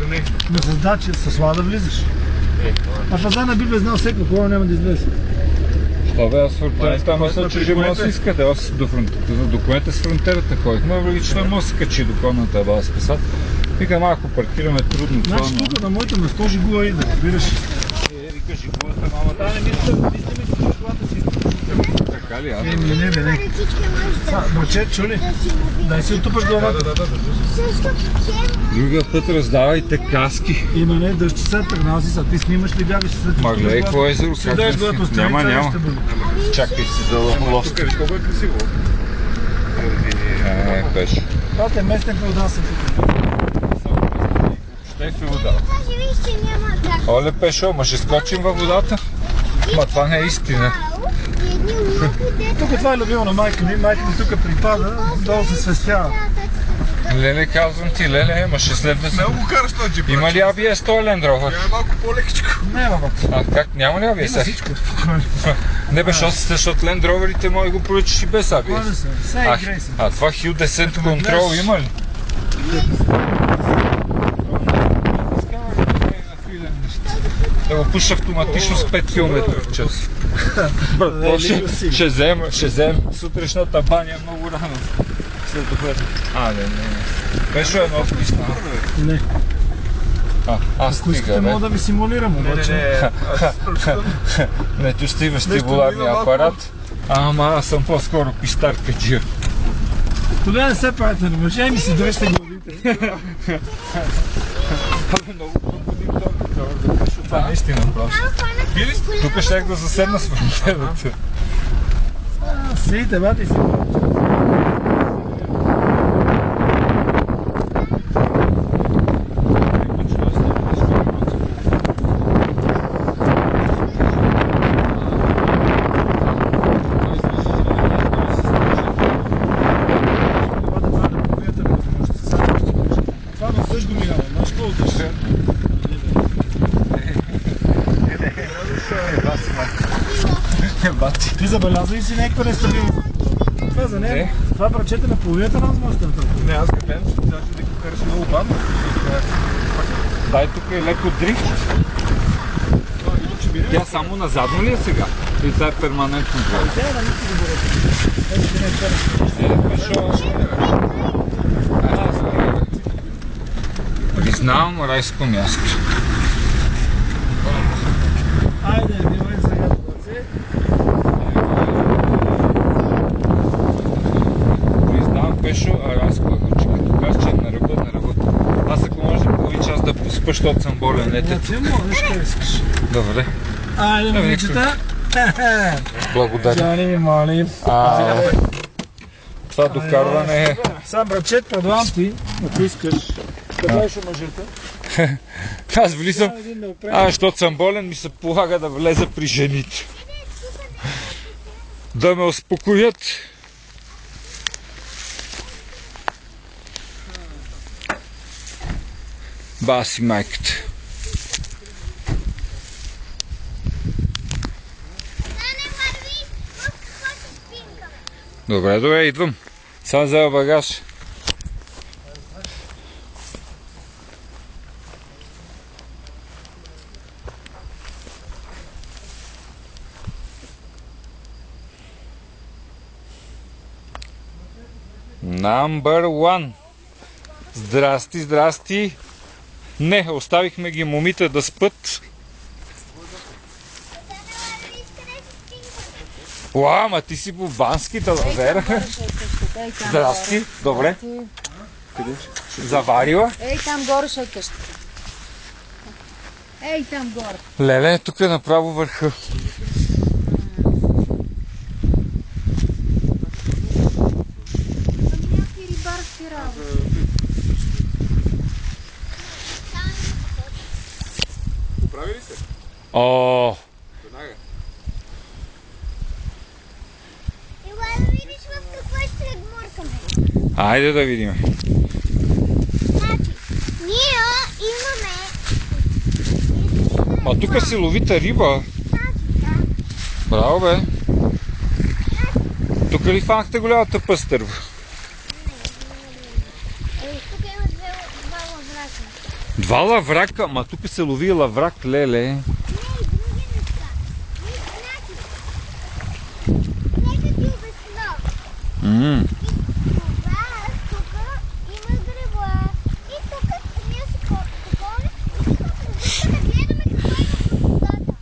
не. Но задача с слада влизаш. А пазар на Библия знал всеки, кога няма да излезе. Що бе, аз фронтерата мисля, че жива си искате. Аз до документа с фронтерата ходих. Но логично може да се качи до конната база писат. Вика, малко паркираме трудно. Значи тук на моето место жигула иде, разбираш. Вика, жигулата, мама. Да, не мисля, колата си. Така ли, аз? Не, бе, не. Брачет, чули? Дай си оттупаш главата. Да. Другия път раздавайте каски. Има не, дъжди са, тръгнал си са. Ти снимаш ли бягаш след това? Ма гледай, какво е езеро? Няма. Чакай си да лост. Тук колко е красиво. Пеш. Това е местен феодал съм тук. Ще е феодал. Оле, Пешо, ма ще скочим във водата? Ма това не е истина. Тук това е любимо на майка ми. Майка ми тук припада, долу се свестява. Леле, казвам ти, леле, ма ще следва се. Много караш този джип. Има ли ABS този Land Rover? Тя е малко по-лекичко. Не, баба. А как, няма ли ABS? Има всичко. Не бе, защото Land Rover-ите може го поръчаш и без ABS. А това Hill Descent Control има ли? Да го пуша автоматично с 5 км в час. Ще взем сутрешната баня много рано. След дохода. Не. Пешо е много писна. Не. Аз Ако искате, мога да ви симулирам, обаче. Не, tu ще имаш стибуларния апарат. Ама аз съм по-скоро пистар каджия. Тогава не се правите на мъже и ми си дръжте главите. Много крокодил да това наистина просто. Тук щях да заседна с фронтерата. Сидите, бати си. Ти забелязва ли си някаква нестабилност? Това за нея. Това брачете на половината на възможността на това. Не, аз гледам, че трябва да го караш много бавно. Дай тук е леко дрифт. Тя само назадно ли е сега? Или това е перманентно това? Тя да мисли да Признавам райско място. Айде, внимай сега до ръце. Признавам, Пешо, райско лъгочка. Кажа, че на ръба. Аз ако може половин час да поспа, защото съм болен. Ти можеш, къде искаш. Добре. Айде, момичета. Благодаря. Джани ми молим. Това докарване е... Сам брачет, предлагам ти, ако искаш. Къде беше мъжете? Аз влизам... защото съм болен, ми се полага да влеза при жените. Да ме успокоят. Баси майката. Добре, идвам. Сам взема багаж. Number one. Здрасти. Не, оставихме ги момите да спят. Ама ти си бубански талавера. Здрасти, добре. Заварила? Ей, там горе ще е къщата. Ей, там горе. Леле, тук е направо върха. Някакви рибарски работи. Поправи ли се? Веднага. Ела да видиш в какво ще се гмуркаме. Айде да видим. Значи, ние имаме... Ма тук си ловита риба. Браво, бе. Тук ли фанахте голямата пъстърва? Тук има два лаврака. 2 лаврака, ма тук се лови лаврак, леле. Не, и други неща. Значи, нека ти обясня. Това тук има греба. И тук ние си купуваме да гледаме какво има под водата.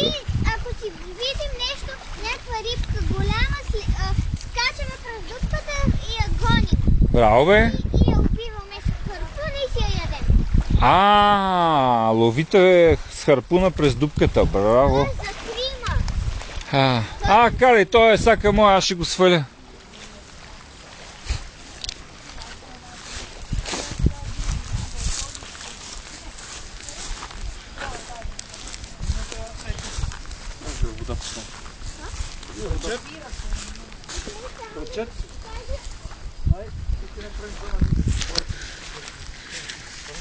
И ако си видим нещо, някаква рибка голяма, скачаме през дупката и я гоним. Браво, бе. И я убиваме с харпуна и си я ядем. Ловите с харпуна през дупката, браво. Това е за крима. Карай, той е сака моя, аз ще го сваля. Прочет.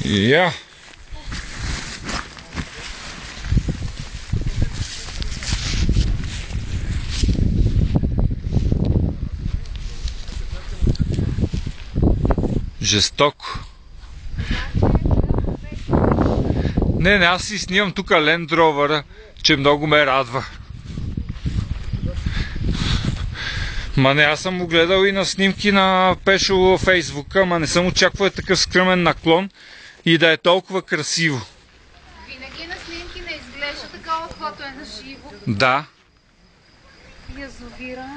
Я. Жестоко. Не, аз си снимам тук Land Rover, че много ме радва. Ма не, аз съм го гледал и на снимки на Пешо във Фейсбука, ма не съм очаквал такъв скръмен наклон и да е толкова красиво. Винаги на снимки не изглежда такова, каквото е на живо. Да. Язовира.